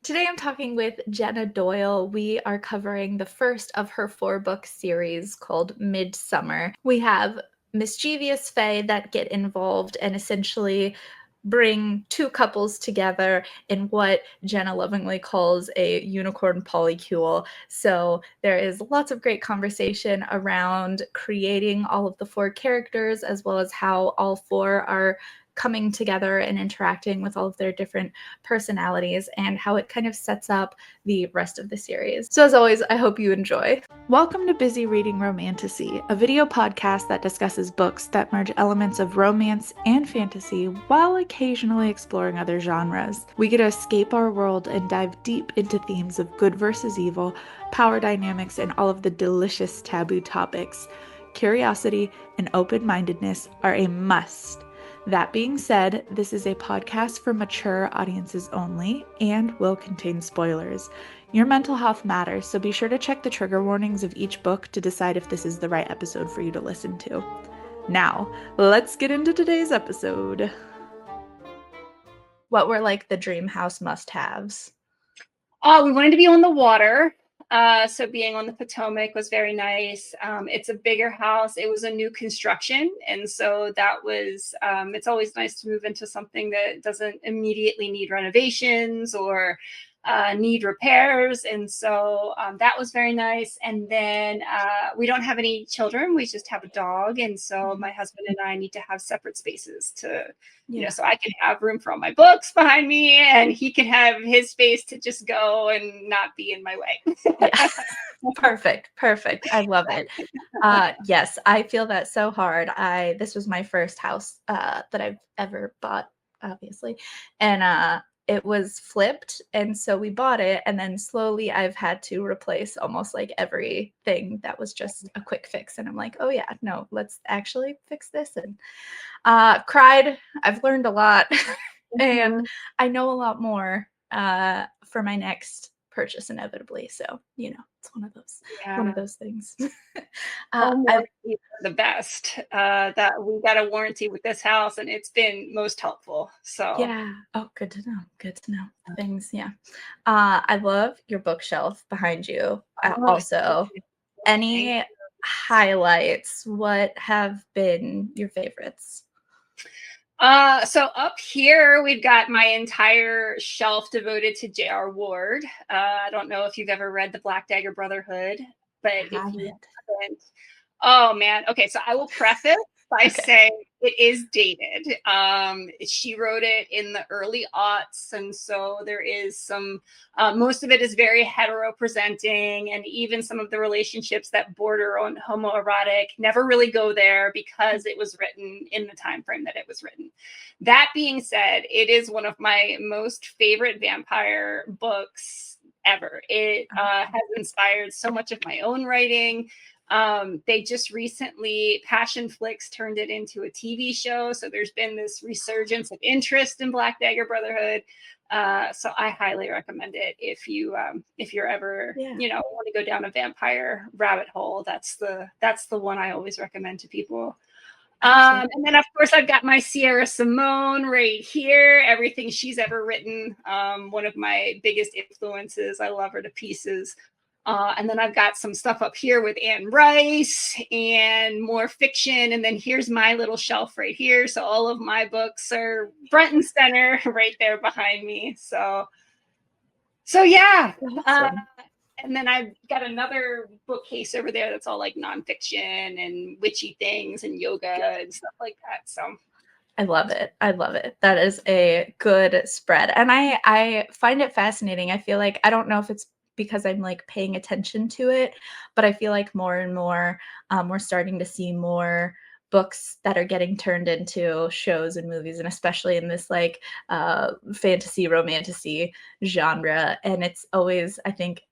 Today I'm talking with Jena Doyle. We are covering the first of her 4-book series called Midsummer. We have mischievous fae that get involved and essentially bring two couples together in what Jena lovingly calls a unicorn polycule. So there is lots of great conversation around creating all of the 4 characters, as well as how all 4 are coming together and interacting with all of their different personalities and how it kind of sets up the rest of the series. So as always, I hope you enjoy. Welcome to Busy Reading Romantasy, a video podcast that discusses books that merge elements of romance and fantasy while occasionally exploring other genres. We get to escape our world and dive deep into themes of good versus evil, power dynamics, and all of the delicious taboo topics. Curiosity and open-mindedness are a must. That being said, this is a podcast for mature audiences only and will contain spoilers. Your mental health matters, so be sure to check the trigger warnings of each book to decide if this is the right episode for you to listen to. Now, let's get into today's episode. What were like the dream house must-haves? We wanted to be on the water. So being on the Potomac was very nice. It's a bigger house. It was a new construction. And so that was, it's always nice to move into something that doesn't immediately need renovations or need repairs. And so that was very nice. And then we don't have any children. We just have a dog. And so my husband and I need to have separate spaces to, so I can have room for all my books behind me and he can have his space to just go and not be in my way. Yeah. Perfect. I love it. Yes, I feel that so hard. This was my first house that I've ever bought, obviously. And it was flipped, and so we bought it, and then slowly I've had to replace almost like everything that was just a quick fix. And I'm like, oh yeah, no, let's actually fix this. And cried. I've learned a lot, and I know a lot more for my next purchase inevitably. So it's one of those things. The best that we got a warranty with this house and it's been most helpful. So yeah. Oh, good to know things. Yeah. I love your bookshelf behind you. Also, any highlights? What have been your favorites? So up here, we've got my entire shelf devoted to J.R. Ward. I don't know if you've ever read The Black Dagger Brotherhood, but if you haven't, oh man. Okay, so I will preface by saying it is dated. She wrote it in the early aughts, and so there is some, most of it is very hetero presenting, and even some of the relationships that border on homoerotic never really go there because it was written in the time frame that it was written. That being said, it is one of my most favorite vampire books ever. It has inspired so much of my own writing. They just recently, Passion Flix turned it into a TV show. So there's been this resurgence of interest in Black Dagger Brotherhood. So I highly recommend it if you're ever, want to go down a vampire rabbit hole. That's the one I always recommend to people. And then of course I've got my Sierra Simone right here, everything she's ever written. One of my biggest influences. I love her to pieces. And then I've got some stuff up here with Anne Rice and more fiction. And then here's my little shelf right here. So all of my books are front and center right there behind me. So yeah. Awesome. And then I've got another bookcase over there that's all like nonfiction and witchy things and yoga and stuff like that. So I love it. That is a good spread. And I find it fascinating. I feel like, I don't know if it's because I'm like paying attention to it, but I feel like more and more we're starting to see more books that are getting turned into shows and movies, and especially in this like fantasy romantasy genre. And it's always, I think,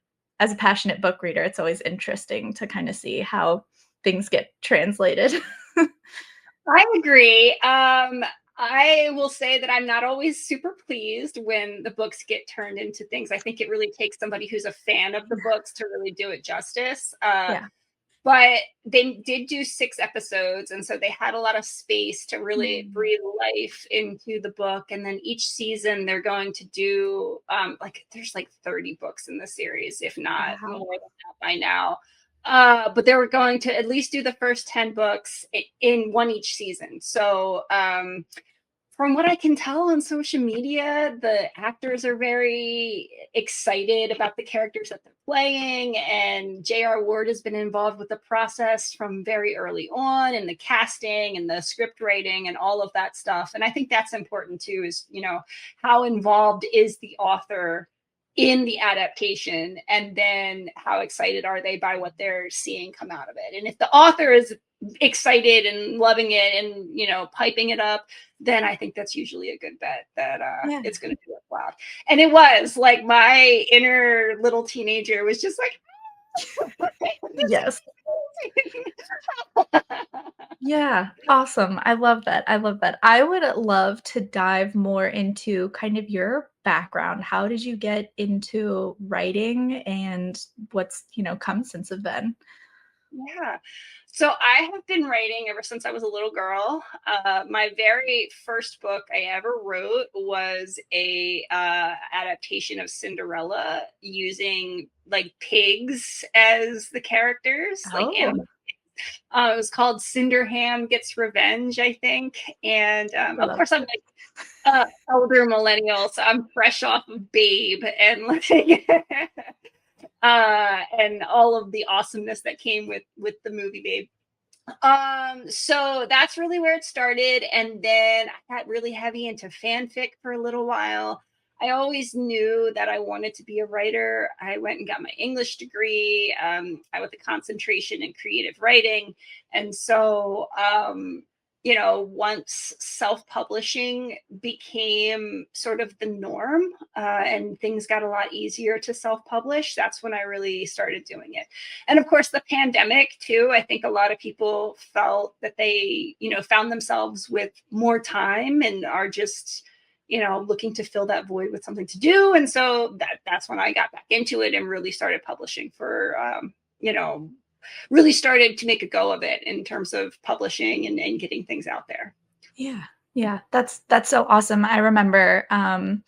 as a passionate book reader, it's always interesting to kind of see how things get translated. I agree. I will say that I'm not always super pleased when the books get turned into things. I think it really takes somebody who's a fan of the books to really do it justice. But they did do 6 episodes, and so they had a lot of space to really breathe life into the book. And then each season they're going to do like there's like 30 books in the series, if not more Wow. than that by now. But they were going to at least do the first 10 books in one each season. So from what I can tell on social media, the actors are very excited about the characters that they're playing, and J.R. Ward has been involved with the process from very early on, and the casting and the script writing and all of that stuff. And I think that's important too, is, you know, how involved is the author in the adaptation, and then how excited are they by what they're seeing come out of it. And if the author is excited and loving it and, you know, piping it up, then I think that's usually a good bet that Yeah. it's going to be loud. And it was like my inner little teenager was just like, Yes. Yeah, awesome. I love that. I love that. I would love to dive more into kind of your background. How did you get into writing and what's, come since then? Yeah. So I have been writing ever since I was a little girl. My very first book I ever wrote was a adaptation of Cinderella using like pigs as the characters, like Oh, animals. It was called Cinderham Gets Revenge, I think. And I of love course, I'm like elder millennial, so I'm fresh off of Babe and like and all of the awesomeness that came with the movie Babe. So that's really where it started. And then I got really heavy into fanfic for a little while. I always knew that I wanted to be a writer. I went and got my English degree, I with a concentration in creative writing. And so, you know, once self-publishing became sort of the norm, and things got a lot easier to self-publish, that's when I really started doing it. And of course, the pandemic too. I think a lot of people felt that they, you know, found themselves with more time and are just, you know, looking to fill that void with something to do. And so that's when I got back into it and really started publishing for, you know, really started to make a go of it in terms of publishing and getting things out there. yeah. Yeah, that's so awesome. I remember I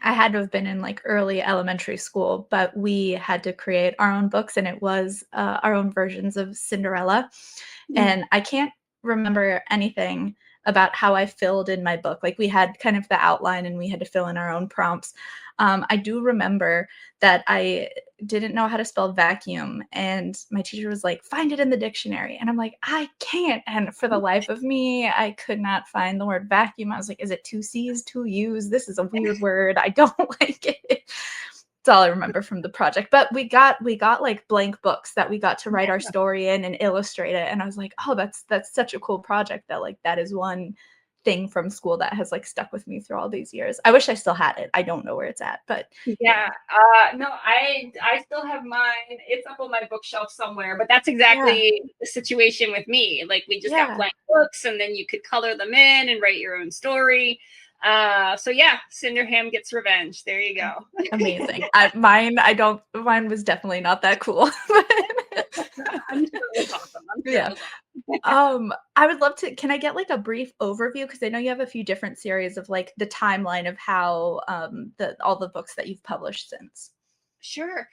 had to have been in like early elementary school, but we had to create our own books and it was our own versions of Cinderella. Mm. And I can't remember anything about how I filled in my book. Like we had kind of the outline and we had to fill in our own prompts. I do remember that I didn't know how to spell vacuum, and my teacher was like, "Find it in the dictionary." And I'm like, "I can't." And for the life of me, I could not find the word vacuum. I was like, "Is it two C's, two U's? This is a weird word. I don't like it." That's all I remember from the project. But we got like blank books that we got to write our story in and illustrate it. And I was like, oh, that's such a cool project that like that is one thing from school that has like stuck with me through all these years. I wish I still had it. I don't know where it's at, but Yeah. No, I still have mine. It's up on my bookshelf somewhere, but that's yeah. exactly the situation with me. Like we just got Yeah. blank books and then you could color them in and write your own story. So yeah, Cinderham Gets Revenge. There you go. Amazing. Mine was definitely not that cool. I'm sure it was awesome. I'm sure it Yeah. was awesome. I would love to, can I get like a brief overview? Because I know you have a few different series of like the timeline of how the all the books that you've published since. Sure.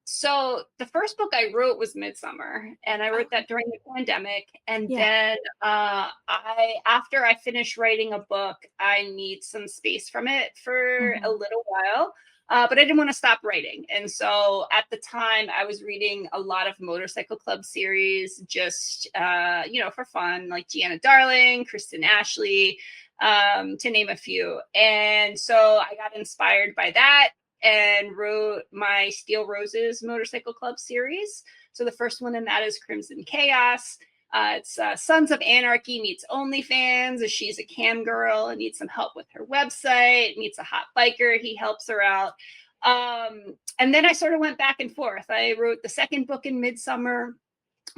So the first book I wrote was Midsummer, and I wrote Okay. that during the pandemic. And Yeah. then I, after I finished writing a book, I need some space from it for a Mhm. little while. But I didn't want to stop writing. And so at the time, I was reading a lot of Motorcycle Club series, just, you know, for fun, like Jena Doyle, Kristen Ashley, to name a few. And so I got inspired by that and wrote my Steel Roses Motorcycle Club series. So the first one in that is Crimson Chaos. It's Sons of Anarchy meets OnlyFans. She's a cam girl and needs some help with her website, meets a hot biker. He helps her out. And then I sort of went back and forth. I wrote the second book in Midsummer,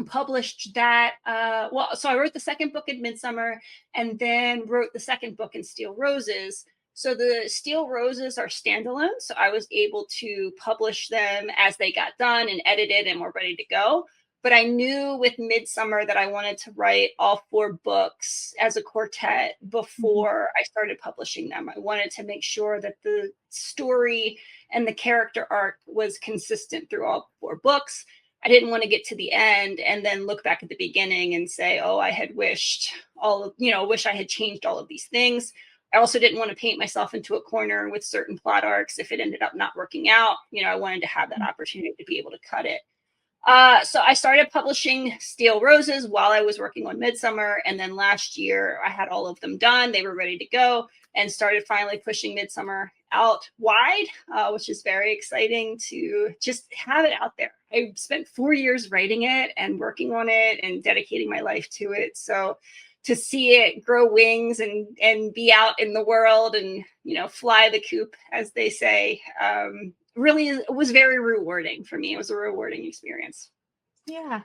published that. So I wrote the second book in Midsummer and then wrote the second book in Steel Roses. So the Steel Roses are standalone. So I was able to publish them as they got done and edited and were ready to go. But I knew with Midsummer that I wanted to write all 4 books as a quartet before I started publishing them. I wanted to make sure that the story and the character arc was consistent through all 4 books. I didn't want to get to the end and then look back at the beginning and say, oh, I had wished wish I had changed all of these things. I also didn't want to paint myself into a corner with certain plot arcs if it ended up not working out. I wanted to have that opportunity to be able to cut it. So I started publishing Steel Roses while I was working on Midsummer. And then last year I had all of them done. They were ready to go and started finally pushing Midsummer out wide, which is very exciting to just have it out there. I spent 4 years writing it and working on it and dedicating my life to it. So to see it grow wings and be out in the world and, fly the coop, as they say, really it was very rewarding for me. It was a rewarding experience. Yeah.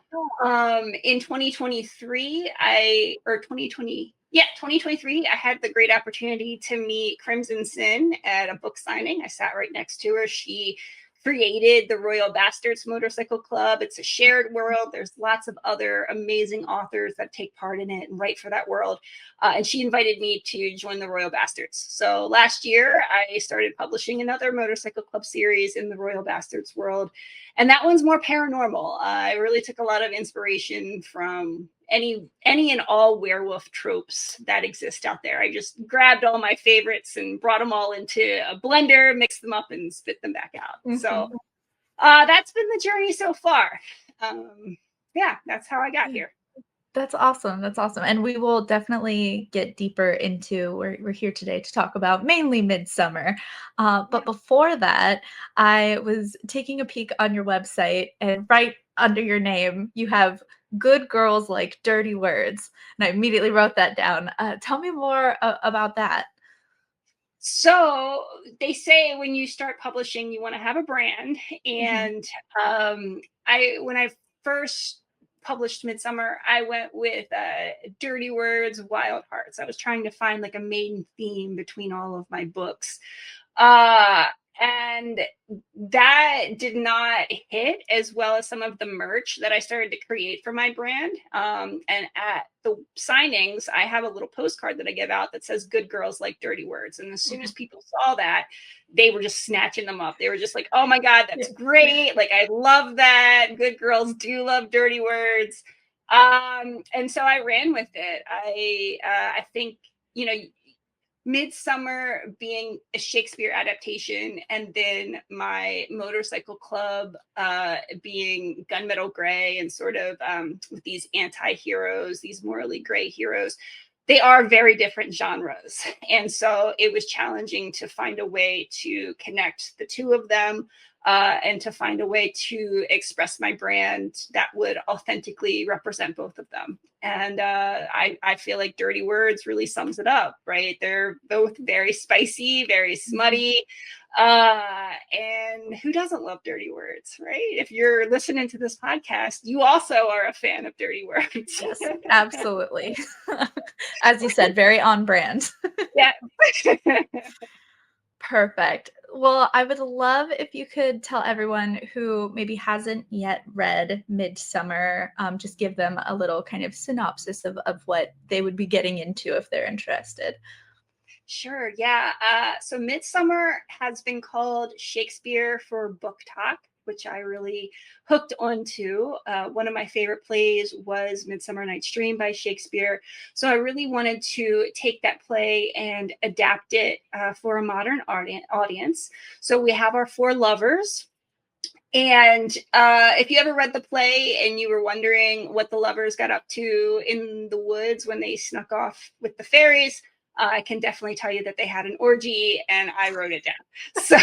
In 2023, 2023, I had the great opportunity to meet Crimson Sin at a book signing. I sat right next to her. She created the Royal Bastards Motorcycle Club. It's a shared world. There's lots of other amazing authors that take part in it and write for that world. And she invited me to join the Royal Bastards. So last year, I started publishing another motorcycle club series in the Royal Bastards world. And that one's more paranormal. I really took a lot of inspiration from any and all werewolf tropes that exist out there. I just grabbed all my favorites and brought them all into a blender, mixed them up, and spit them back out. So that's been the journey so far. That's how I got here. That's awesome. That's awesome. And we will definitely get deeper into, we're here today to talk about mainly Midsummer. But before that, I was taking a peek on your website, and right under your name, you have good girls like dirty words. And I immediately wrote that down. Tell me more about that. So they say when you start publishing, you want to have a brand. And when I first published Midsummer, I went with Dirty Words, Wild Hearts. I was trying to find like a main theme between all of my books. And that did not hit as well as some of the merch that I started to create for my brand. And at the signings, I have a little postcard that I give out that says "Good girls like dirty words." And as soon as people saw that, they were just snatching them up. They were just like, "Oh my God, that's great. Like, I love that. Good girls do love dirty words." And so I ran with it. I think, Midsummer being a Shakespeare adaptation, and then my motorcycle club being gunmetal gray and sort of with these anti-heroes, these morally gray heroes, they are very different genres. And so it was challenging to find a way to connect the two of them and to find a way to express my brand that would authentically represent both of them. And I feel like Dirty Words really sums it up, right? They're both very spicy, very smutty. And who doesn't love dirty words, right? If you're listening to this podcast, you also are a fan of dirty words. Yes, absolutely. As you said, very on brand. Yeah. Perfect. Well, I would love if you could tell everyone who maybe hasn't yet read Midsummer, just give them a little kind of synopsis of what they would be getting into if they're interested. Sure. Yeah. So Midsummer has been called Shakespeare for book talk, which I really hooked onto. One of my favorite plays was Midsummer Night's Dream by Shakespeare. So I really wanted to take that play and adapt it for a modern audience. So we have our 4 lovers. And if you ever read the play and you were wondering what the lovers got up to in the woods when they snuck off with the fairies, I can definitely tell you that they had an orgy, and I wrote it down. So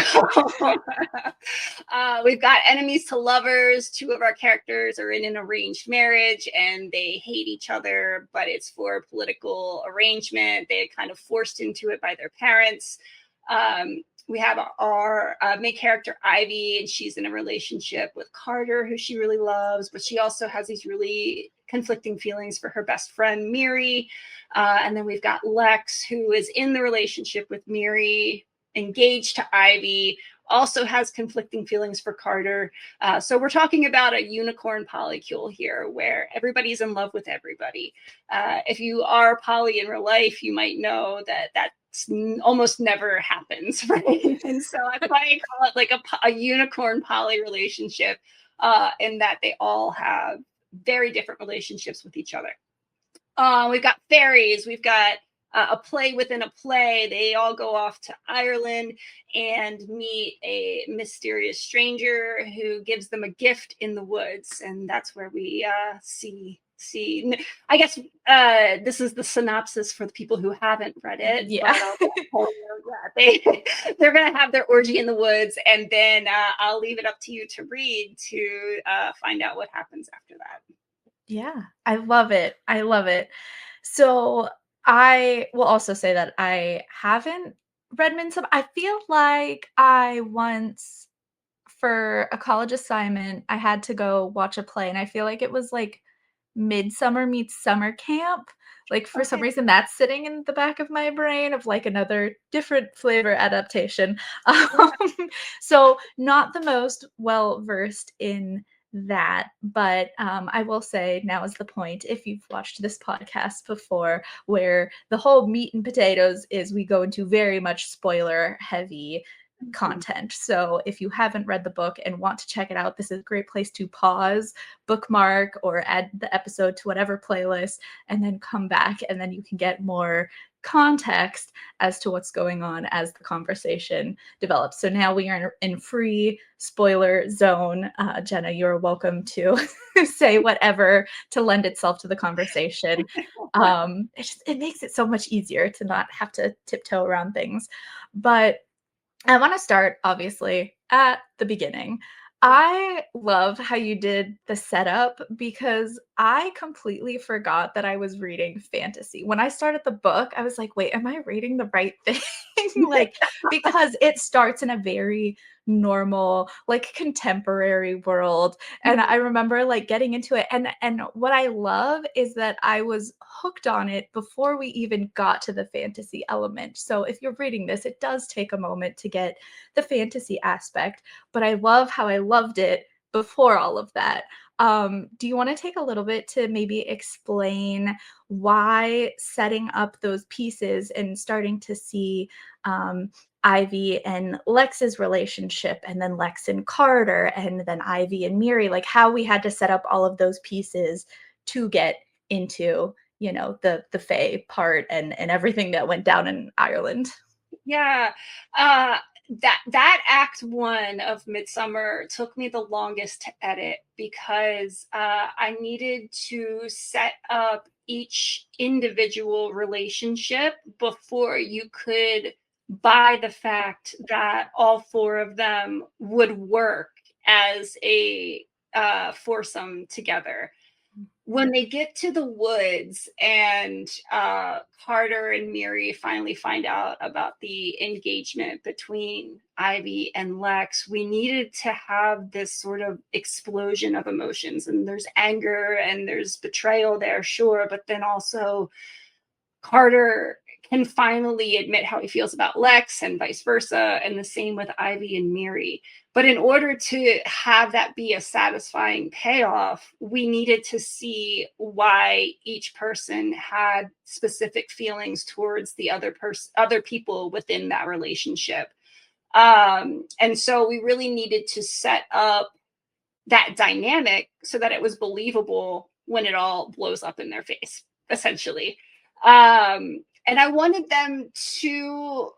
we've got enemies to lovers. 2 of our characters are in an arranged marriage, and they hate each other, but it's for political arrangement. They're kind of forced into it by their parents. We have our main character, Ivy, and she's in a relationship with Carter, who she really loves, but she also has these really conflicting feelings for her best friend, Miri. And then we've got Lex, who is in the relationship with Miri, engaged to Ivy, also has conflicting feelings for Carter. So we're talking about a unicorn polycule here where everybody's in love with everybody. If you are poly in real life, you might know that that's almost never happens, right? And so that's why I call it like a unicorn poly relationship, in that they all have very different relationships with each other. We've got fairies. We've got a play within a play. They all go off to Ireland and meet a mysterious stranger who gives them a gift in the woods, and that's where we see. I guess this is the synopsis for the people who haven't read it. Yeah. But they're gonna have their orgy in the woods, and then I'll leave it up to you to read to find out what happens after that. Yeah, I love it. I love it. So I will also say that I haven't read Midsummer. I feel like I once, for a college assignment, I had to go watch a play, and I feel like it was like Midsummer meets summer camp. Like, for some Okay. reason, that's sitting in the back of my brain of like another different flavor adaptation. So not the most well versed in that, but I will say now is the point, if you've watched this podcast before, where the whole meat and potatoes is we go into very much spoiler heavy content. So if you haven't read the book and want to check it out, this is a great place to pause, bookmark, or add the episode to whatever playlist, and then come back, and then you can get more context as to what's going on as the conversation develops. So now we are in free spoiler zone. Jenna, you're welcome to say whatever to lend itself to the conversation. It makes it so much easier to not have to tiptoe around things. But I want to start, obviously, at the beginning. I love how you did the setup because I completely forgot that I was reading fantasy. When I started the book, I was like, wait, am I reading the right thing? Like, because it starts in a very normal, like contemporary world. And I remember like getting into it. And what I love is that I was hooked on it before we even got to the fantasy element. So if you're reading this, it does take a moment to get the fantasy aspect, but I love how I loved it before all of that. Do you want to take a little bit to maybe explain why setting up those pieces and starting to see Ivy and Lex's relationship, and then Lex and Carter, and then Ivy and Miri, like how we had to set up all of those pieces to get into, you know, the Fae part and everything that went down in Ireland? Yeah. That act one of Midsummer took me the longest to edit because I needed to set up each individual relationship before you could buy the fact that all four of them would work as a foursome together. When they get to the woods and Carter and Miri finally find out about the engagement between Ivy and Lex, we needed to have this sort of explosion of emotions. And there's anger and there's betrayal there, sure, but then also Carter can finally admit how he feels about Lex and vice versa, and the same with Ivy and Miri. But in order to have that be a satisfying payoff, we needed to see why each person had specific feelings towards the other people within that relationship. And so we really needed to set up that dynamic so that it was believable when it all blows up in their face, essentially. And I wanted them to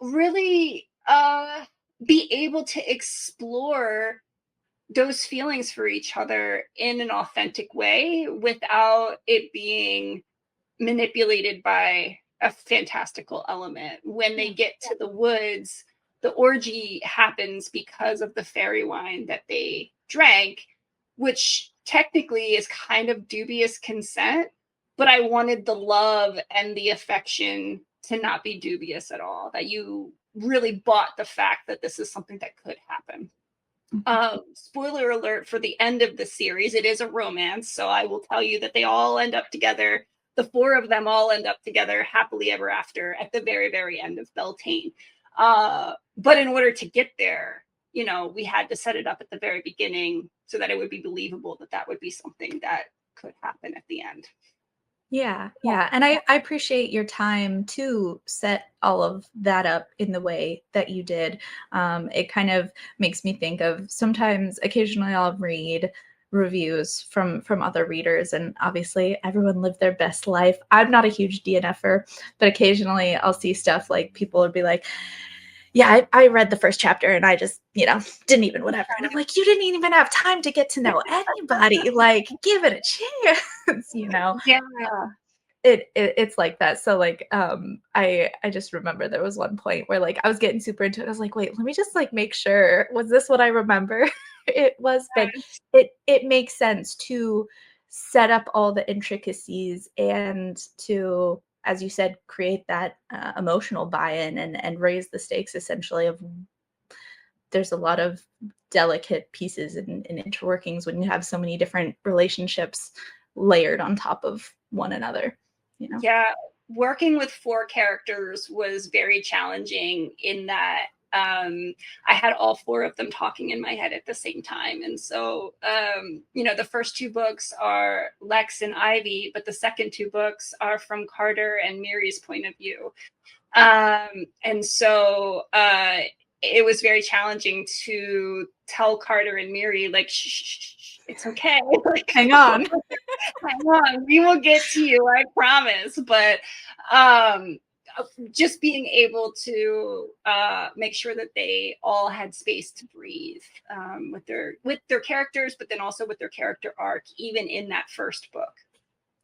really be able to explore those feelings for each other in an authentic way without it being manipulated by a fantastical element. When they get to the woods, the orgy happens because of the fairy wine that they drank, which technically is kind of dubious consent, but I wanted the love and the affection to not be dubious at all, that you really bought the fact that this is something that could happen. Spoiler alert for the end of the series, it is a romance, so I will tell you that they all end up together. The four of them all end up together happily ever after at the very, very end of Beltane. But in order to get there, you know, we had to set it up at the very beginning so that it would be believable that that would be something that could happen at the end. Yeah, yeah, and I appreciate your time to set all of that up in the way that you did. It kind of makes me think of sometimes occasionally I'll read reviews from other readers, and obviously everyone lived their best life. I'm not a huge DNFer, but occasionally I'll see stuff like people would be like, yeah, I read the first chapter and I just, didn't even whatever. And I'm like, you didn't even have time to get to know anybody. Like, give it a chance, Yeah. it's like that. So like I just remember there was one point where like I was getting super into it. I was like, wait, let me just like make sure, was this what I remember? It was, but it makes sense to set up all the intricacies and to, as you said, create that emotional buy-in and raise the stakes essentially of, there's a lot of delicate pieces and interworkings when you have so many different relationships layered on top of one another. Yeah, working with four characters was very challenging in that I had all four of them talking in my head at the same time. And so, the first two books are Lex and Ivy, but the second two books are from Carter and Miri's point of view. And so it was very challenging to tell Carter and Miri, like, shh, shh, shh, it's okay. Like, Hang on. hang on, we will get to you, I promise. But um, just being able to make sure that they all had space to breathe with their characters, but then also with their character arc, even in that first book.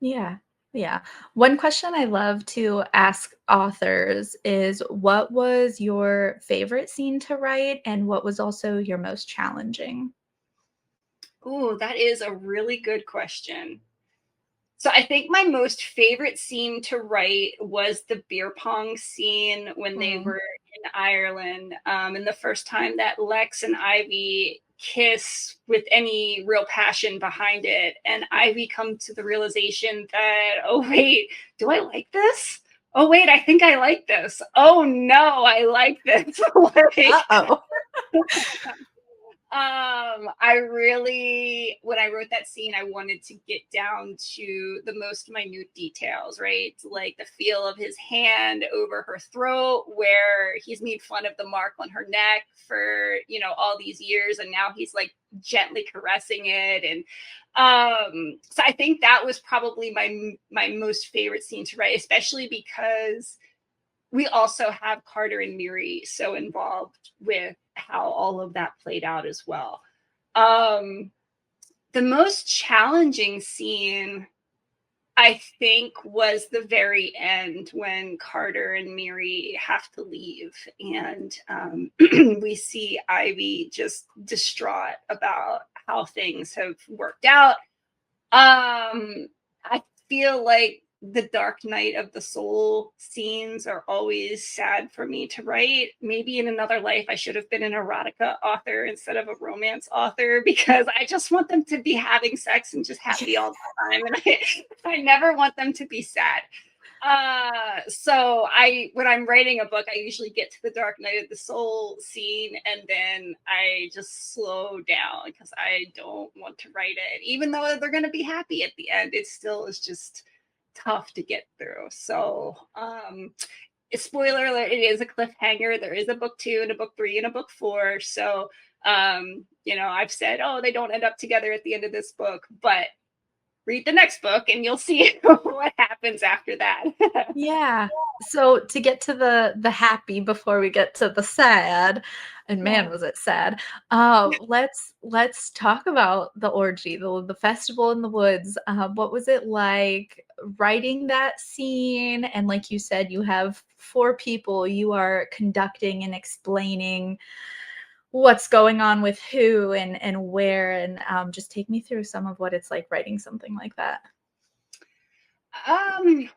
Yeah. Yeah. One question I love to ask authors is, what was your favorite scene to write and what was also your most challenging? Ooh, that is a really good question. So I think my most favorite scene to write was the beer pong scene when they Mm. were in Ireland, and the first time that Lex and Ivy kiss with any real passion behind it, and Ivy come to the realization that, oh wait, do I like this? Oh wait, I think I like this. Oh no, I like this. Like, Uh-oh. I really, when I wrote that scene, I wanted to get down to the most minute details, right? Like the feel of his hand over her throat, where he's made fun of the mark on her neck for, all these years. And now he's like gently caressing it. And so I think that was probably my most favorite scene to write, especially because we also have Carter and Miri so involved with how all of that played out as well. Um, the most challenging scene, I think, was the very end when Carter and Miri have to leave, and we see Ivy just distraught about how things have worked out. I feel like the dark night of the soul scenes are always sad for me to write. Maybe in another life I should have been an erotica author instead of a romance author, because I just want them to be having sex and just happy all the time, and I never want them to be sad. So when I'm writing a book, I usually get to the dark night of the soul scene and then I just slow down because I don't want to write it. Even though they're going to be happy at the end, it still is just tough to get through. So, spoiler alert, it is a cliffhanger. There is a book 2 and a book 3 and a book 4. So, I've said, oh, they don't end up together at the end of this book, but read the next book and you'll see what happens after that. Yeah. So to get to the happy before we get to the sad, and man, Yeah. was it sad. Let's talk about the orgy, the festival in the woods. What was it like writing that scene? And like you said, you have 4 people you are conducting and explaining what's going on with who and where, and just take me through some of what it's like writing something like that. Um,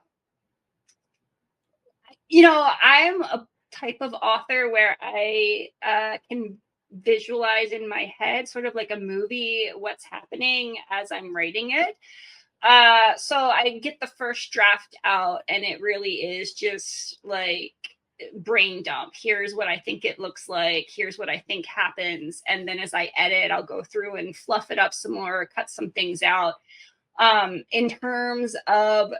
I'm a type of author where I can visualize in my head, sort of like a movie, what's happening as I'm writing it. So I get the first draft out, and it really is just like brain dump. Here's what I think it looks like. Here's what I think happens. And then as I edit, I'll go through and fluff it up some more, cut some things out. In terms of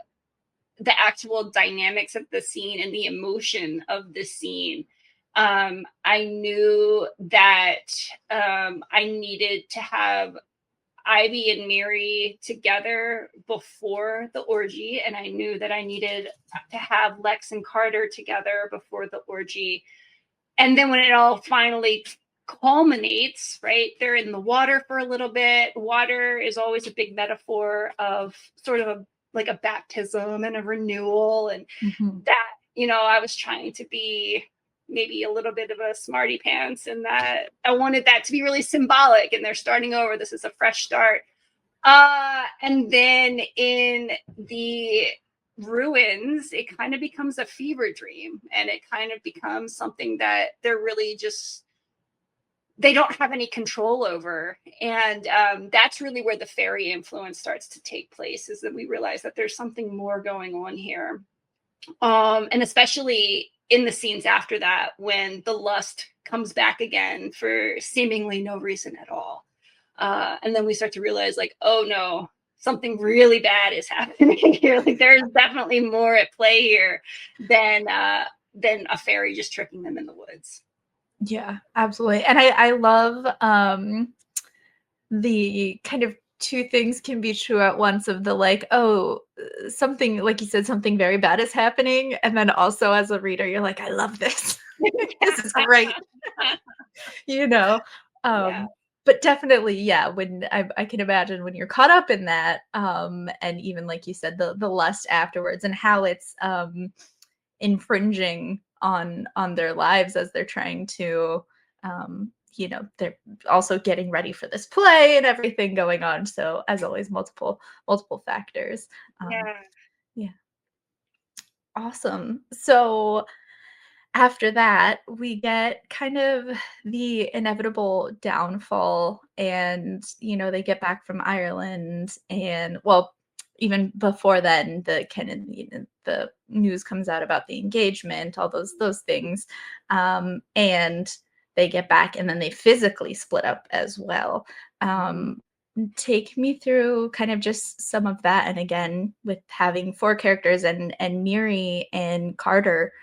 the actual dynamics of the scene and the emotion of the scene, I knew that I needed to have Ivy and Mary together before the orgy, and I knew that I needed to have Lex and Carter together before the orgy. And then when it all finally culminates, right, they're in the water for a little bit. Water is always a big metaphor of sort of like a baptism and a renewal, and that, you know, I was trying to be maybe a little bit of a smarty pants, and that I wanted that to be really symbolic, and they're starting over. This is a fresh start. And then in the ruins, it kind of becomes a fever dream, and it kind of becomes something that they're really just, they don't have any control over. And that's really where the fairy influence starts to take place, is that we realize that there's something more going on here. And especially in the scenes after that, when the lust comes back again for seemingly no reason at all. And then we start to realize, like, oh no, something really bad is happening here. Like, there's definitely more at play here than a fairy just tricking them in the woods. Yeah, absolutely. And I love the kind of two things can be true at once, of the like, oh, something, like you said, something very bad is happening. And then also as a reader, you're like, I love this. This is great. You know? Yeah. But definitely, yeah, when I can imagine when you're caught up in that, and even like you said, the lust afterwards, and how it's infringing on their lives as they're trying to, you know, they're also getting ready for this play and everything going on. So as always, multiple factors. Yeah. Yeah, awesome. So after that, we get kind of the inevitable downfall, and you know, they get back from Ireland, and well, even before then, the kind of, you know, the news comes out about the engagement, all those things, and they get back, and then they physically split up as well. Take me through kind of just some of that, and again, with having four characters, and Miri and Carter,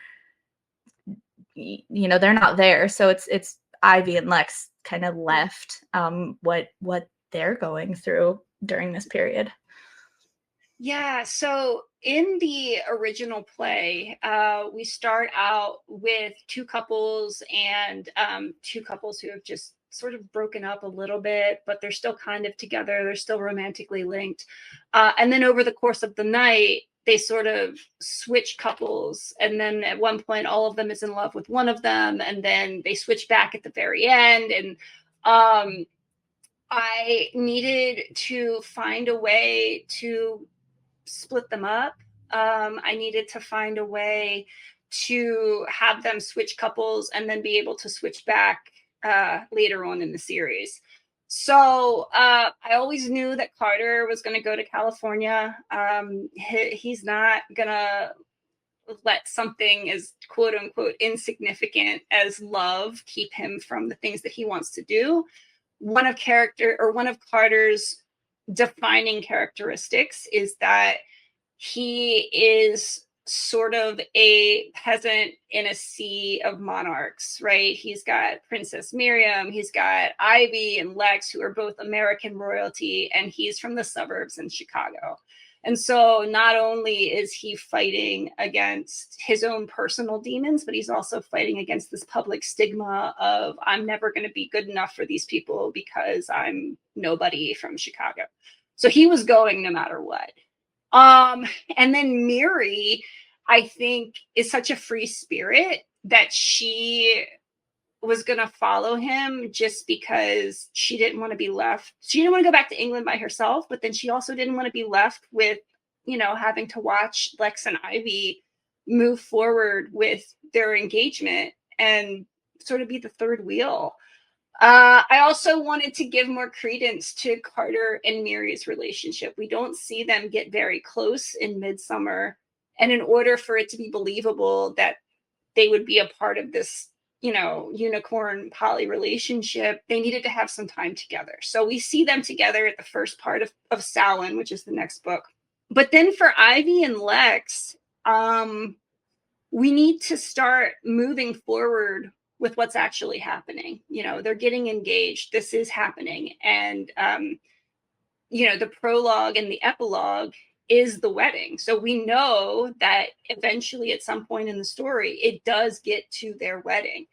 you know, they're not there, so it's Ivy and Lex kind of left, what they're going through during this period. Yeah, so in the original play, we start out with two couples, and two couples who have just sort of broken up a little bit, but they're still kind of together. They're still romantically linked. And then over the course of the night, they sort of switch couples. And then at one point, all of them is in love with one of them. And then they switch back at the very end. And I needed to find a way to split them up. I needed to find a way to have them switch couples and then be able to switch back later on in the series. So I always knew that Carter was going to go to California. He's not going to let something as quote unquote insignificant as love keep him from the things that he wants to do. One of Carter's defining characteristics is that he is sort of a peasant in a sea of monarchs, right? He's got Princess Miriam, he's got Ivy and Lex, who are both American royalty, and he's from the suburbs in Chicago. And so not only is he fighting against his own personal demons, but he's also fighting against this public stigma of, I'm never going to be good enough for these people because I'm nobody from Chicago. So he was going no matter what. And then Miri, I think, is such a free spirit that she was going to follow him just because she didn't want to be left. She didn't want to go back to England by herself, but then she also didn't want to be left with, you know, having to watch Lex and Ivy move forward with their engagement and sort of be the third wheel. I also wanted to give more credence to Carter and Miri's relationship. We don't see them get very close in Midsummer. And in order for it to be believable that they would be a part of this, unicorn poly relationship, they needed to have some time together. So we see them together at the first part of Samhain, which is the next book. But then for Ivy and Lex, we need to start moving forward with what's actually happening. They're getting engaged. This is happening. And, the prologue and the epilogue is the wedding. So we know that eventually at some point in the story, it does get to their wedding.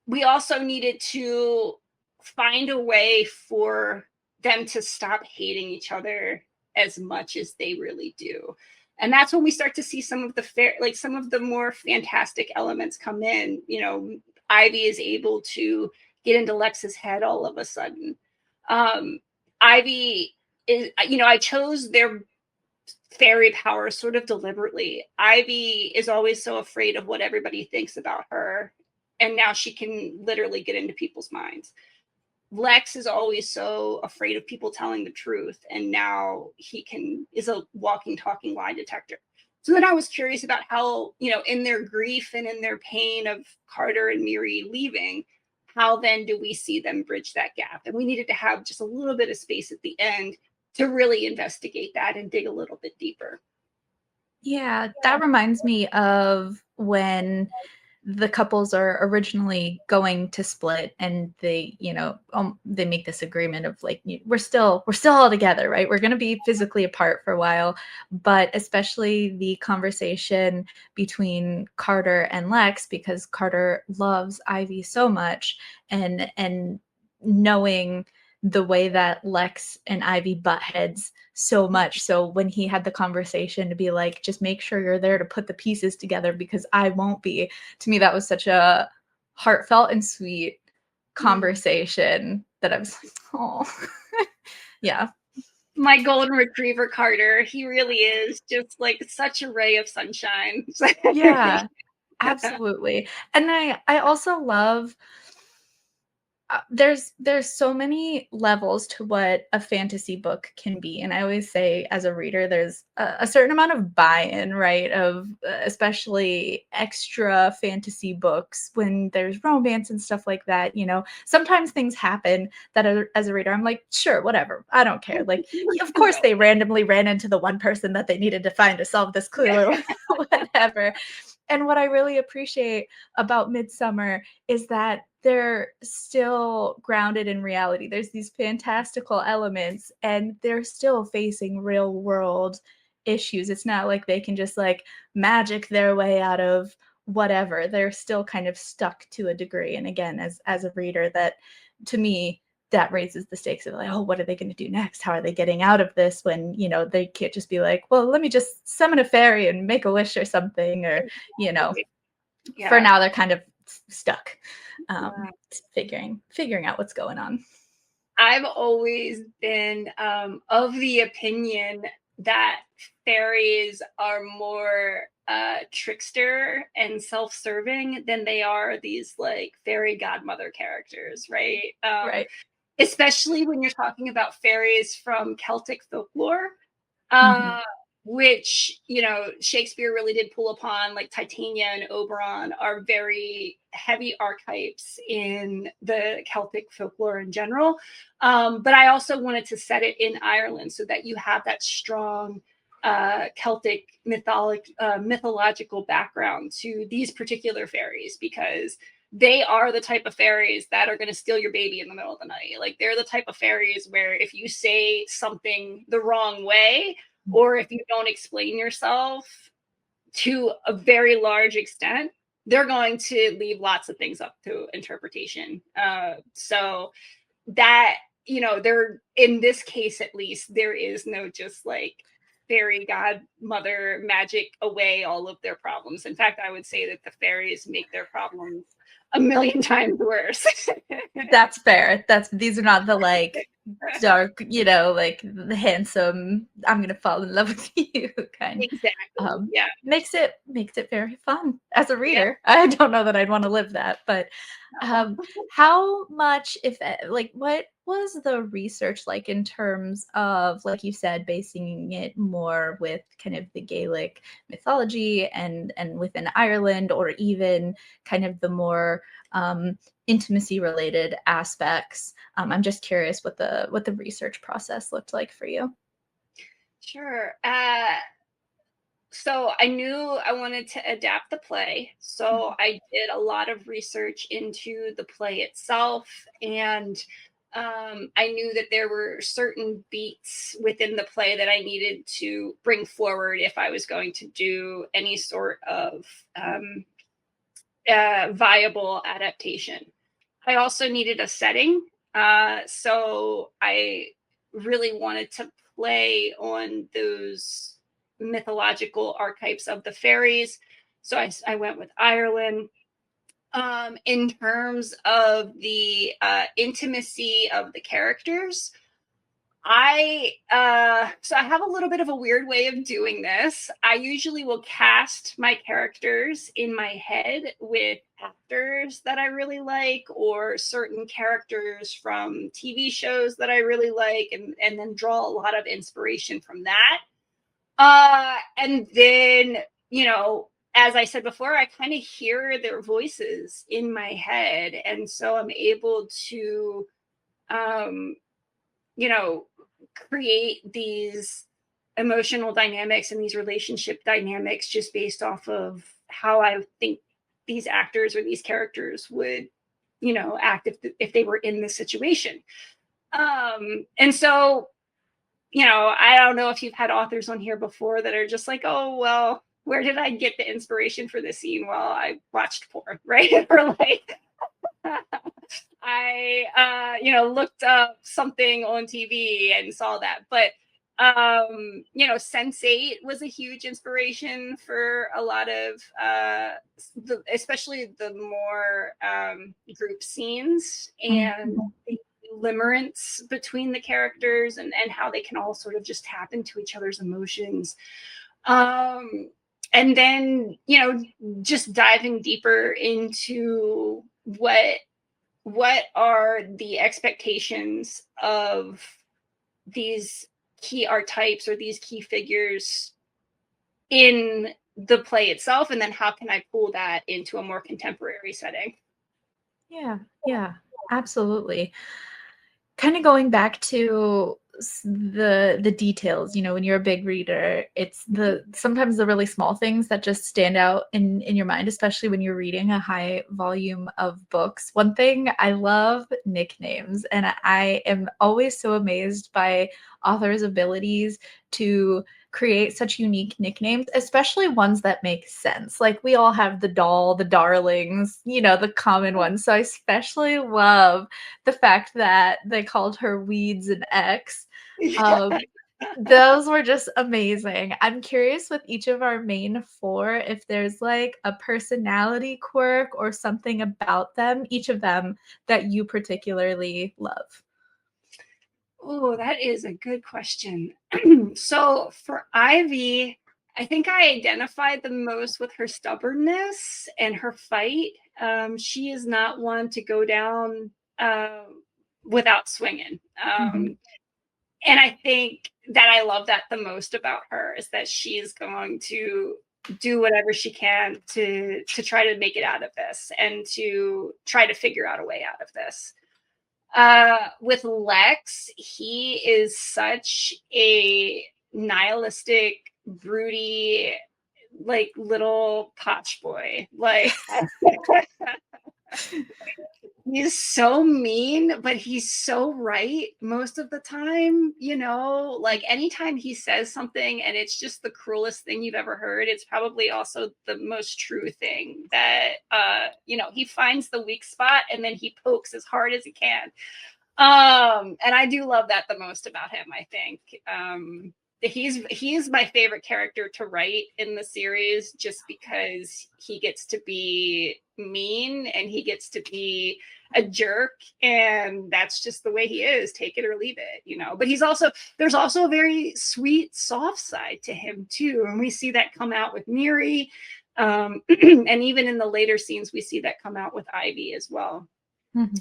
We also needed to find a way for them to stop hating each other as much as they really do. And that's when we start to see some of the more fantastic elements come in. Ivy is able to get into Lex's head all of a sudden. Ivy is, I chose their fairy powers sort of deliberately. Ivy is always so afraid of what everybody thinks about her, and now she can literally get into people's minds. Lex is always so afraid of people telling the truth, and now is a walking, talking lie detector. So then I was curious about how, in their grief and in their pain of Carter and Miri leaving, how then do we see them bridge that gap? And we needed to have just a little bit of space at the end to really investigate that and dig a little bit deeper. Yeah, that reminds me of when the couples are originally going to split, and they they make this agreement of like, we're still all together, right? We're going to be physically apart for a while, but especially the conversation between Carter and Lex, because Carter loves Ivy so much, and knowing the way that Lex and Ivy butt heads so much. So when he had the conversation to be like, just make sure you're there to put the pieces together because I won't be. To me, that was such a heartfelt and sweet conversation that I was like, oh, yeah. My golden retriever Carter, he really is just like such a ray of sunshine. Yeah, absolutely. And I also love, there's so many levels to what a fantasy book can be, and I always say as a reader there's a certain amount of buy-in, right, of especially extra fantasy books when there's romance and stuff like that. Sometimes things happen that as a reader I'm like, sure, whatever, I don't care. Like, of course they randomly ran into the one person that they needed to find to solve this clue or whatever. And what I really appreciate about Midsummer is that they're still grounded in reality. There's these fantastical elements, and they're still facing real world issues. It's not like they can just like magic their way out of whatever. They're still kind of stuck to a degree. And again, as a reader, that to me, that raises the stakes of like, oh, what are they going to do next? How are they getting out of this when, they can't just be like, well, let me just summon a fairy and make a wish or something, or, Yeah. For now they're kind of stuck, figuring out what's going on. I've always been of the opinion that fairies are more trickster and self-serving than they are these like fairy godmother characters, right? Right. Especially when you're talking about fairies from Celtic folklore, which, Shakespeare really did pull upon. Like Titania and Oberon are very heavy archetypes in the Celtic folklore in general. But I also wanted to set it in Ireland so that you have that strong Celtic mythological background to these particular fairies, because they are the type of fairies that are going to steal your baby in the middle of the night. Like, they're the type of fairies where if you say something the wrong way, or if you don't explain yourself to a very large extent, they're going to leave lots of things up to interpretation. So that, there, in this case at least, there is no just like fairy godmother magic away all of their problems. In fact, I would say that the fairies make their problems a million times worse. That's fair. These are not the like dark, like the handsome, I'm gonna fall in love with you kind. Exactly. Yeah. Makes it very fun as a Yeah. reader. I don't know that I'd want to live that, but No. how much, if like, what was the research like in terms of, like you said, basing it more with kind of the Gaelic mythology and within Ireland, or even kind of the more intimacy related aspects? I'm just curious what the research process looked like for you. Sure. So I knew I wanted to adapt the play. So Mhm. I did a lot of research into the play itself. And I knew that there were certain beats within the play that I needed to bring forward if I was going to do any sort of viable adaptation. I also needed a setting. So I really wanted to play on those mythological archetypes of the fairies. So I went with Ireland. In terms of the intimacy of the characters, I have a little bit of a weird way of doing this. I usually will cast my characters in my head with actors that I really like, or certain characters from TV shows that I really like, and then draw a lot of inspiration from that. And then, as I said before, I kind of hear their voices in my head, and so I'm able to um you know create these emotional dynamics and these relationship dynamics just based off of how I think these actors or these characters would act if they were in this situation. And so I don't know if you've had authors on here before that are just like, oh well, where did I get the inspiration for this scene? Well, I watched porn, right? Or like I looked up something on TV and saw that. But Sense8 was a huge inspiration for a lot of especially the more group scenes and Mhm. the limerence between the characters, and how they can all sort of just tap into each other's emotions. Um and then, just diving deeper into what are the expectations of these key archetypes or these key figures in the play itself, and then how can I pull that into a more contemporary setting. Yeah, yeah, absolutely. Kind of going back to the details, when you're a big reader, it's the sometimes the really small things that just stand out in your mind, especially when you're reading a high volume of books. One thing, I love nicknames, and I am always so amazed by authors' abilities to create such unique nicknames, especially ones that make sense. Like, we all have the doll, the darlings, the common ones. So I especially love the fact that they called her Weeds and X. Um, those were just amazing. I'm curious with each of our main four if there's like a personality quirk or something about them, each of them, that you particularly love. Oh, that is a good question. So for Ivy, I think I identified the most with her stubbornness and her fight. She is not one to go down uh, without swinging. Mhm. And I think that I love that the most about her is that she is going to do whatever she can to try to make it out of this and to try to figure out a way out of this. With Lex, he is such a nihilistic, broody, like little potch boy. Like he's so mean, but he's so right most of the time. Like anytime he says something and it's just the cruelest thing you've ever heard, it's probably also the most true thing that, he finds the weak spot and then he pokes as hard as he can. And I do love that the most about him, I think. he's my favorite character to write in the series, just because he gets to be mean and he gets to be a jerk, and that's just the way he is. Take it or leave it, you know. But there's also a very sweet, soft side to him too, and we see that come out with Miri, and even in the later scenes, we see that come out with Ivy as well. Mm-hmm.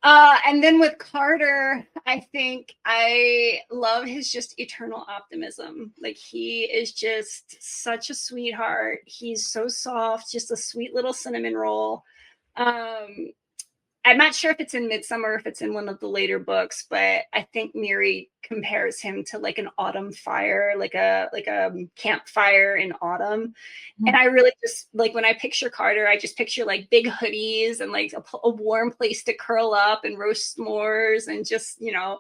And then with Carter, I think I love his just eternal optimism. Like, he is just such a sweetheart. He's so soft, just a sweet little cinnamon roll. I'm not sure if it's in Midsummer, if it's in one of the later books, but I think Miri compares him to like an autumn fire, like a campfire in autumn. And I really just like, when I picture Carter, I just picture like big hoodies and like a warm place to curl up and roast s'mores, and just, you know,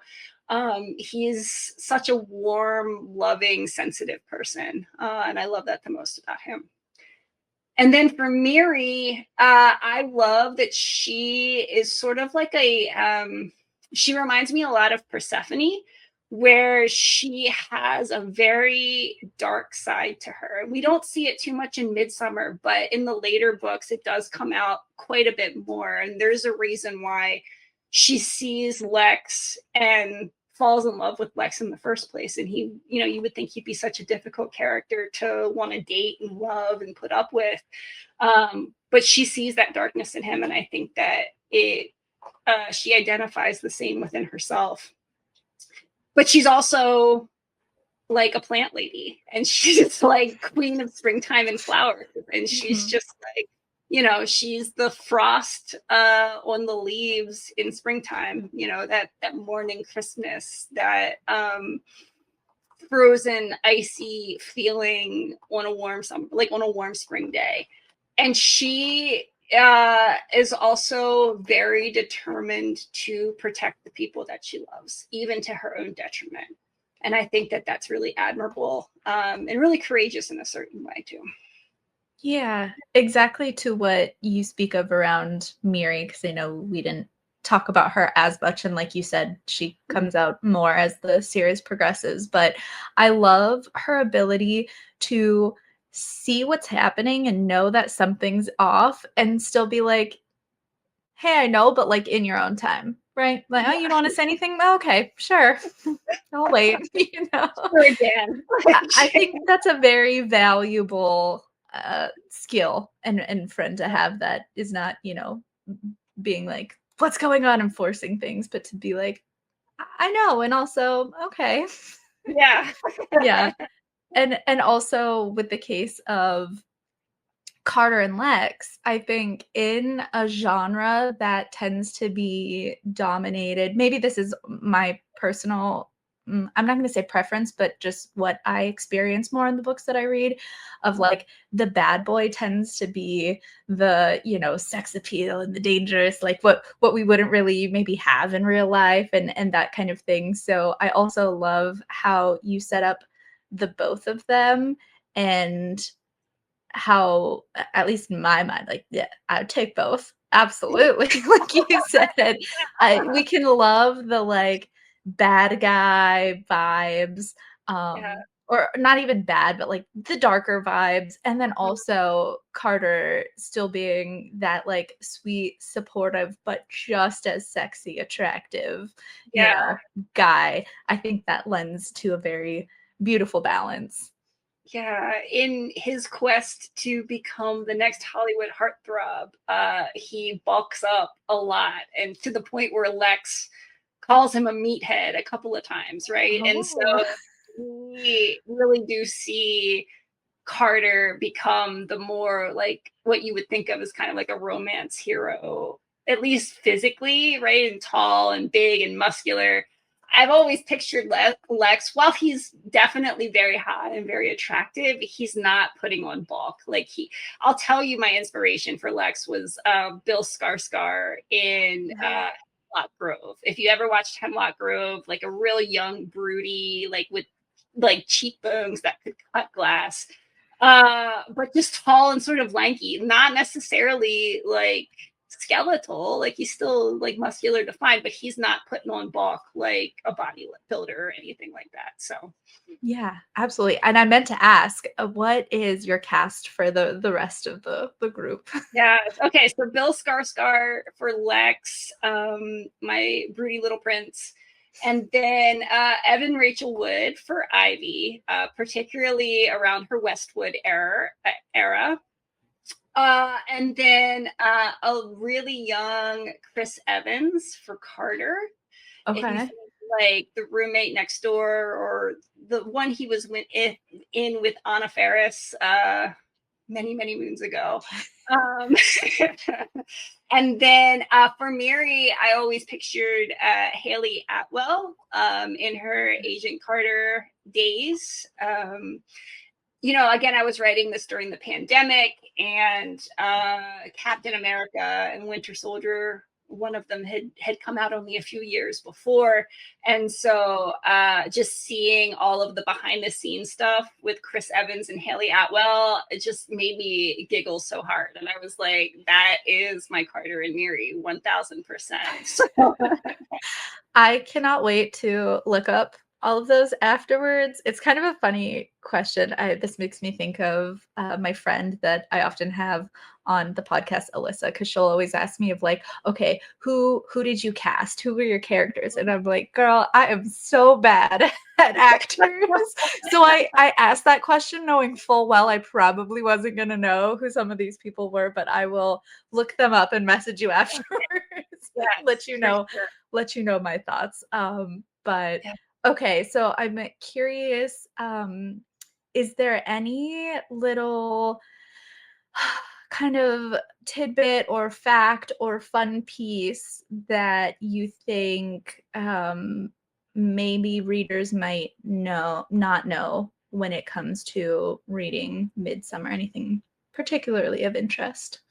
he's such a warm, loving, sensitive person. And I love that the most about him. And then for Miri, I love that she is sort of like she reminds me a lot of Persephone, where she has a very dark side to her. We don't see it too much in Midsummer, but in the later books, it does come out quite a bit more. And there's a reason why she sees Lex and falls in love with Lex in the first place. And he, you know, you would think he'd be such a difficult character to want to date and love and put up with. But she sees that darkness in him. And I think that she identifies the same within herself. But she's also like a plant lady, and she's like queen of springtime and flowers. And she's just like, you know, she's the frost on the leaves in springtime, you know, that morning crispness, that frozen, icy feeling on a warm summer, like on a warm spring day. And she is also very determined to protect the people that she loves, even to her own detriment. And I think that that's really admirable, and really courageous in a certain way too. Yeah, exactly to what you speak of around Miri, because I know we didn't talk about her as much, and like you said, she comes out more as the series progresses. But I love her ability to see what's happening and know that something's off and still be like, hey, I know, but like in your own time, right? Like, oh, you don't want to say anything? Okay, sure. I'll wait, you know. Again. I think that's a very valuable skill and friend to have, that is not, you know, being like, what's going on and forcing things, but to be like, I know, and also, okay. Yeah. Yeah. And also with the case of Carter and Lex, I think in a genre that tends to be dominated, maybe this is my personal, I'm not going to say preference, but just what I experience more in the books that I read, of like the bad boy tends to be the, you know, sex appeal and the dangerous, like what we wouldn't really maybe have in real life, and that kind of thing. So I also love how you set up the both of them, and how, at least in my mind, like, yeah, I would take both. Absolutely. Like you said, we can love the like bad guy vibes, or not even bad, but like the darker vibes. And then also Carter still being that like sweet, supportive, but just as sexy, attractive, you know, guy. I think that lends to a very beautiful balance. Yeah, in his quest to become the next Hollywood heartthrob, he bulks up a lot, and to the point where Lex calls him a meathead a couple of times, right? And so we really do see Carter become the more like what you would think of as kind of like a romance hero, at least physically, right? And tall and big and muscular. I've always pictured Lex, while he's definitely very hot and very attractive, he's not putting on bulk. Like I'll tell you, my inspiration for Lex was Bill Skarsgård in Hemlock Grove. If you ever watched Hemlock Grove, like a real young, broody, like with like cheekbones that could cut glass, but just tall and sort of lanky, not necessarily like skeletal, like he's still like muscular defined, but he's not putting on bulk like a bodybuilder or anything like that. So Yeah, absolutely. And I meant to ask, what is your cast for the rest of the group? yeah, okay. So Bill Skarsgård for Lex, my broody little prince, and then Evan Rachel Wood for Ivy, particularly around her Westwood era. And then a really young Chris Evans for Carter. If you Okay. think like the roommate next door, or the one he was in with Anna Faris many, many moons ago. And then for Mary, I always pictured Haley Atwell in her Agent Carter days. Again, I was writing this during the pandemic, and Captain America and Winter Soldier, one of them had come out only a few years before. And so just seeing all of the behind the scenes stuff with Chris Evans and Haley Atwell, it just made me giggle so hard. And I was like, that is my Carter and Miri, 1000%. I cannot wait to look up all of those afterwards. It's kind of a funny question. This makes me think of my friend that I often have on the podcast, Alyssa, because she'll always ask me of like, okay, who did you cast? Who were your characters? And I'm like, girl, I am so bad at actors. So I asked that question knowing full well I probably wasn't going to know who some of these people were, but I will look them up and message you afterwards. Yes, let you know sure. let you know my thoughts. But Yeah. okay, so I'm curious, is there any little kind of tidbit or fact or fun piece that you think maybe readers might not know when it comes to reading Midsummer? Anything particularly of interest?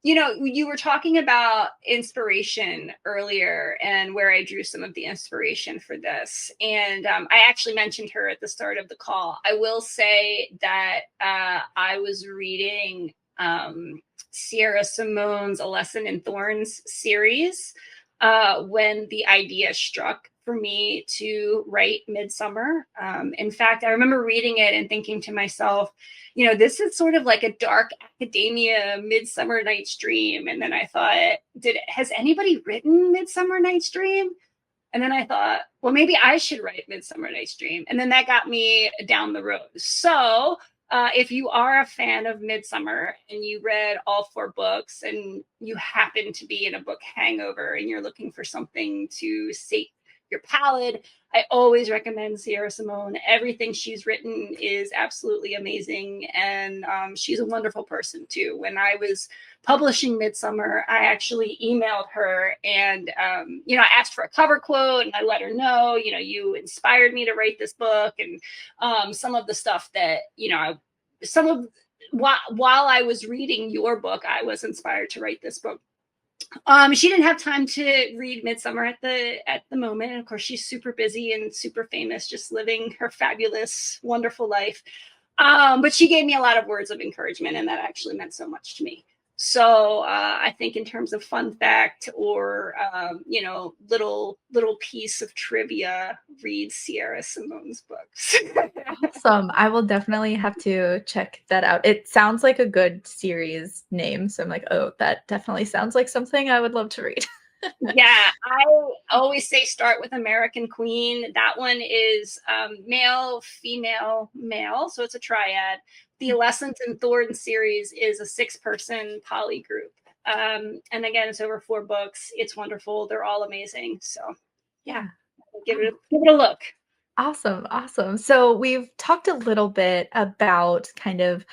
You were talking about inspiration earlier and where I drew some of the inspiration for this. And I actually mentioned her at the start of the call. I will say that I was reading Sierra Simone's A Lesson in Thorns series when the idea struck for me to write Midsummer. In fact, I remember reading it and thinking to myself, this is sort of like a dark academia Midsummer Night's Dream. And then I thought, has anybody written Midsummer Night's Dream? And then I thought, well, maybe I should write Midsummer Night's Dream. And then that got me down the road. So if you are a fan of Midsummer and you read all 4 books and you happen to be in a book hangover and you're looking for something to sate your palate, I always recommend Sierra Simone. Everything she's written is absolutely amazing. And she's a wonderful person too. When I was publishing Midsummer, I actually emailed her and, I asked for a cover quote and I let her know, you inspired me to write this book. And some of the stuff that, while I was reading your book, I was inspired to write this book. She didn't have time to read Midsummer at the moment. And of course, she's super busy and super famous, just living her fabulous, wonderful life. But she gave me a lot of words of encouragement, and that actually meant so much to me. So I think in terms of fun fact or little piece of trivia, read Sierra Simone's books. Awesome. I will definitely have to check that out. It sounds like a good series name. So I'm like, oh, that definitely sounds like something I would love to read. Yeah, I always say start with American Queen. That one is male, female, male. So it's a triad. The Lessons in Thorns series is a 6-person poly group. And again, it's over 4 books. It's wonderful. They're all amazing. So yeah, give it a look. Awesome. So we've talked a little bit about kind of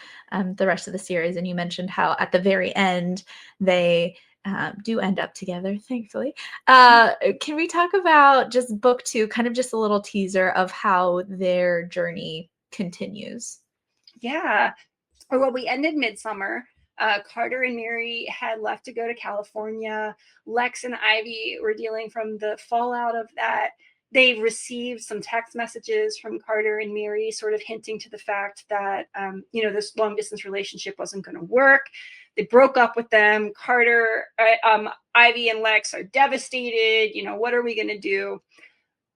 the rest of the series, and you mentioned how at the very end they do end up together, thankfully. Can we talk about just book 2, kind of just a little teaser of how their journey continues? Yeah. Well, we ended Midsummer. Carter and Mary had left to go to California. Lex and Ivy were dealing from the fallout of that. They received some text messages from Carter and Mary, sort of hinting to the fact that, this long distance relationship wasn't going to work. They broke up with them. Carter, Ivy and Lex are devastated. What are we going to do?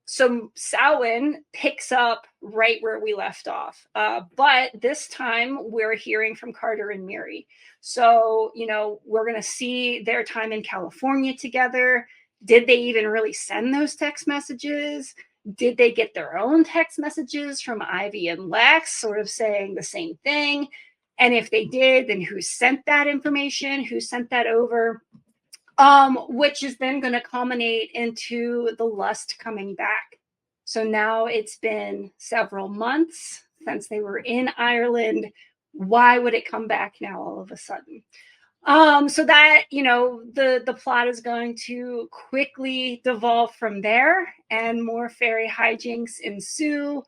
So Samhain picks up right where we left off. But this time we're hearing from Carter and Mary. So, we're going to see their time in California together. Did they even really send those text messages? Did they get their own text messages from Ivy and Lex sort of saying the same thing? And if they did, then who sent that information? Who sent that over? Which is then going to culminate into the lust coming back. So now it's been several months since they were in Ireland. Why would it come back now all of a sudden? So that, the plot is going to quickly devolve from there, and more fairy hijinks ensue.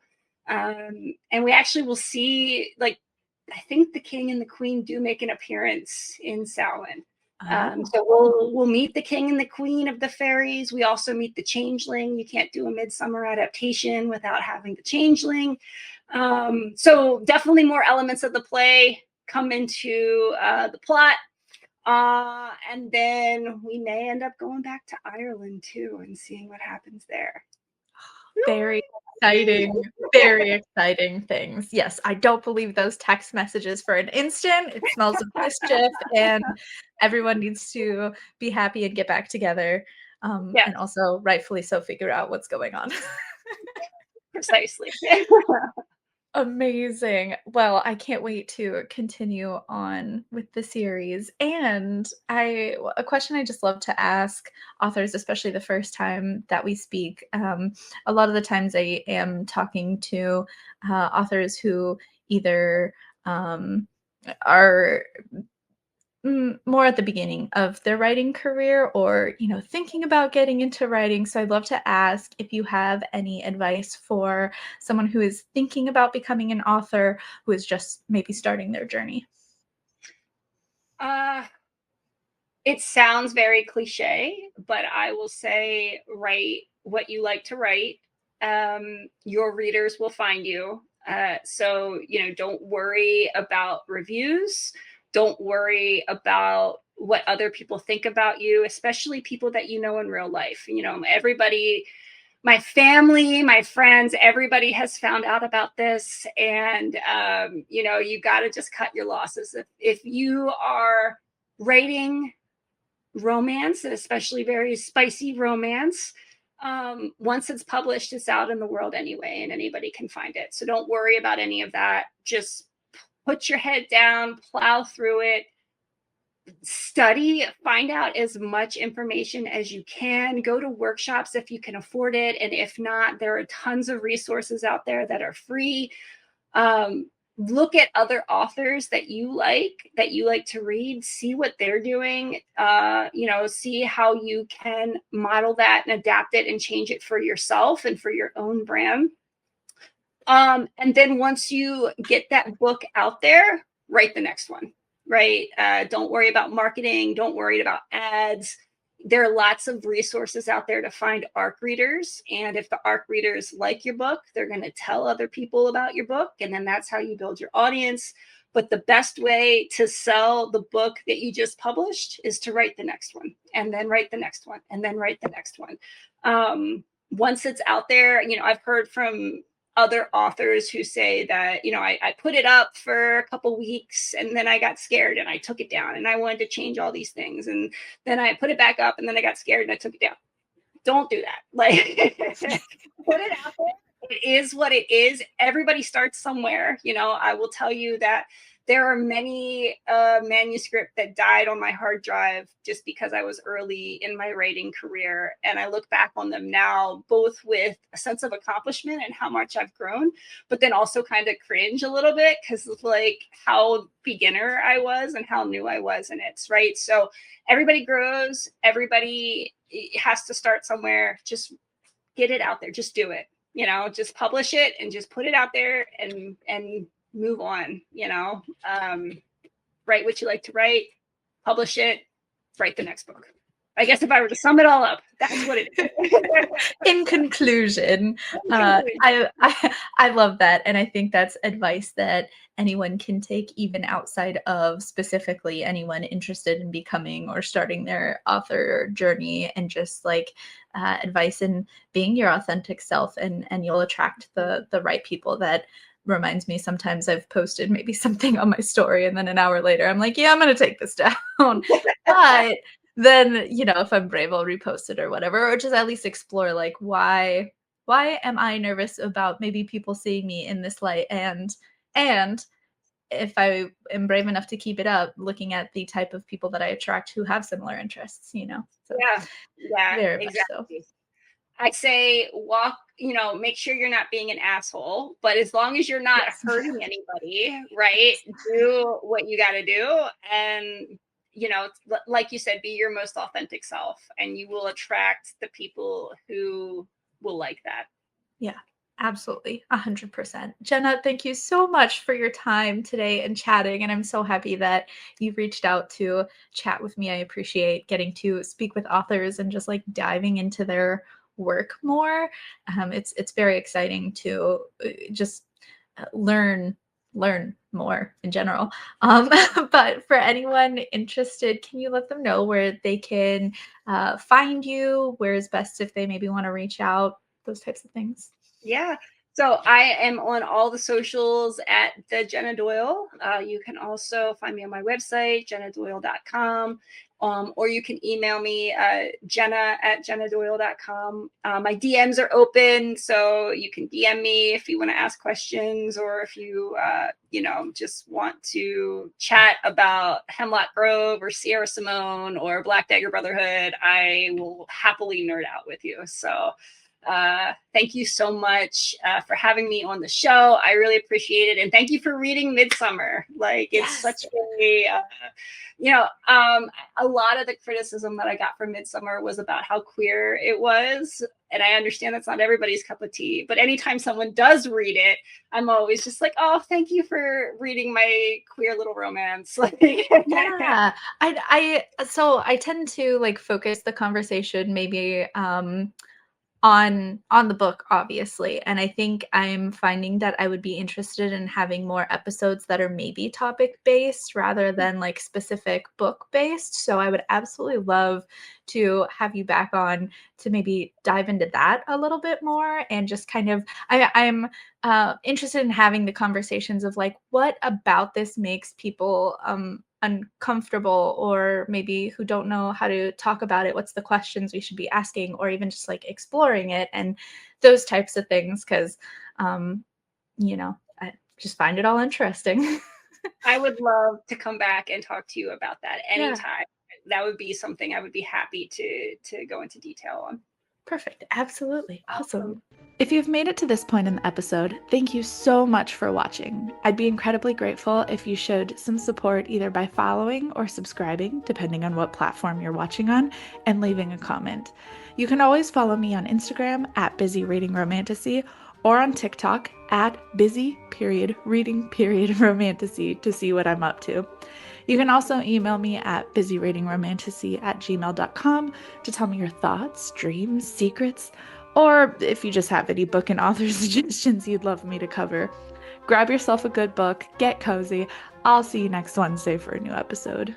And we actually will see, I think the king and the queen do make an appearance in Samhain. So we'll meet the king and the queen of the fairies. We also meet the changeling. You can't do a Midsummer adaptation without having the changeling. So definitely more elements of the play come into the plot. And then we may end up going back to Ireland too and seeing what happens there. Very exciting things. Yes, I don't believe those text messages for an instant. It smells of mischief, and everyone needs to be happy and get back together. And also, rightfully so, figure out what's going on. Precisely. Amazing. Well, I can't wait to continue on with the series. And a question I just love to ask authors, especially the first time that we speak. A lot of the times I am talking to authors who either are more at the beginning of their writing career, or thinking about getting into writing. So I'd love to ask if you have any advice for someone who is thinking about becoming an author, who is just maybe starting their journey. It sounds very cliche, but I will say, write what you like to write. Your readers will find you. So don't worry about reviews. Don't worry about what other people think about you, especially people that you know in real life. Everybody, my family, my friends, everybody has found out about this. And, you got to just cut your losses. If you are writing romance, and especially very spicy romance, once it's published, it's out in the world anyway, and anybody can find it. So don't worry about any of that. Just put your head down, plow through it, study, find out as much information as you can, go to workshops if you can afford it. And if not, there are tons of resources out there that are free. Look at other authors that you like to read, see what they're doing, see how you can model that and adapt it and change it for yourself and for your own brand. And then once you get that book out there, write the next one, right? Don't worry about marketing. Don't worry about ads. There are lots of resources out there to find ARC readers. And if the ARC readers like your book, they're going to tell other people about your book. And then that's how you build your audience. But the best way to sell the book that you just published is to write the next one, and then write the next one, and then write the next one. Once it's out there, I've heard from other authors who say that, I put it up for a couple weeks and then I got scared and I took it down and I wanted to change all these things. And then I put it back up and then I got scared and I took it down. Don't do that. Put it out there. It is what it is. Everybody starts somewhere. I will tell you that there are many manuscripts that died on my hard drive just because I was early in my writing career. And I look back on them now, both with a sense of accomplishment and how much I've grown, but then also kind of cringe a little bit because of how beginner I was and how new I was in it, right? So everybody grows. Everybody has to start somewhere. Just get it out there. Just do it. Just publish it and just put it out there and move on. Write what you like to write, publish it, write the next book. I guess if I were to sum it all up, that's what it is. In conclusion, I love that, and I think that's advice that anyone can take, even outside of specifically anyone interested in becoming or starting their author journey, and just like advice in being your authentic self, and you'll attract the right people. That reminds me, sometimes I've posted maybe something on my story, and then an hour later I'm like, yeah, I'm gonna take this down. But then, if I'm brave, I'll repost it or whatever, or just at least explore, like, why am I nervous about maybe people seeing me in this light? And if I am brave enough to keep it up, looking at the type of people that I attract who have similar interests. So Yeah, very much so. exactly. I'd say make sure you're not being an asshole, but as long as you're not Yes. hurting anybody, right? Do what you got to do. And, like you said, be your most authentic self, and you will attract the people who will like that. Yeah, absolutely. 100%. Jenna, thank you so much for your time today and chatting. And I'm so happy that you've reached out to chat with me. I appreciate getting to speak with authors and just like diving into their work more. It's very exciting to just learn more in general. But for anyone interested, can you let them know where they can find you? Where is best if they maybe want to reach out? Those types of things. Yeah. So I am on all the socials at the Jena Doyle. You can also find me on my website, jenadoyle.com. Or you can email me, jenna@jenadoyle.com. My DMs are open, so you can DM me if you want to ask questions, or if you, just want to chat about Hemlock Grove or Sierra Simone or Black Dagger Brotherhood. I will happily nerd out with you. So thank you so much for having me on the show. I really appreciate it. And thank you for reading Midsummer. Like, it's such a lot of the criticism that I got from Midsummer was about how queer it was. And I understand that's not everybody's cup of tea, but anytime someone does read it, I'm always just like, oh, thank you for reading my queer little romance. Yeah. So I tend to like focus the conversation maybe on the book, obviously, and I think I'm finding that I would be interested in having more episodes that are maybe topic based rather than like specific book based. So I would absolutely love to have you back on to maybe dive into that a little bit more, and just kind of I'm interested in having the conversations of like, what about this makes people uncomfortable, or maybe who don't know how to talk about it. What's the questions we should be asking, or even just like exploring it and those types of things, because I just find it all interesting. I would love to come back and talk to you about that Yeah. anytime. That would be something I would be happy to go into detail on. Perfect. Absolutely. Awesome. If you've made it to this point in the episode, thank you so much for watching. I'd be incredibly grateful if you showed some support either by following or subscribing, depending on what platform you're watching on, and leaving a comment. You can always follow me on Instagram at busy-reading-romantasy, or on TikTok at busy-reading-romantasy to see what I'm up to. You can also email me at busyreadingromantasy@gmail.com to tell me your thoughts, dreams, secrets, or if you just have any book and author suggestions you'd love me to cover. Grab yourself a good book, get cozy. I'll see you next Wednesday for a new episode.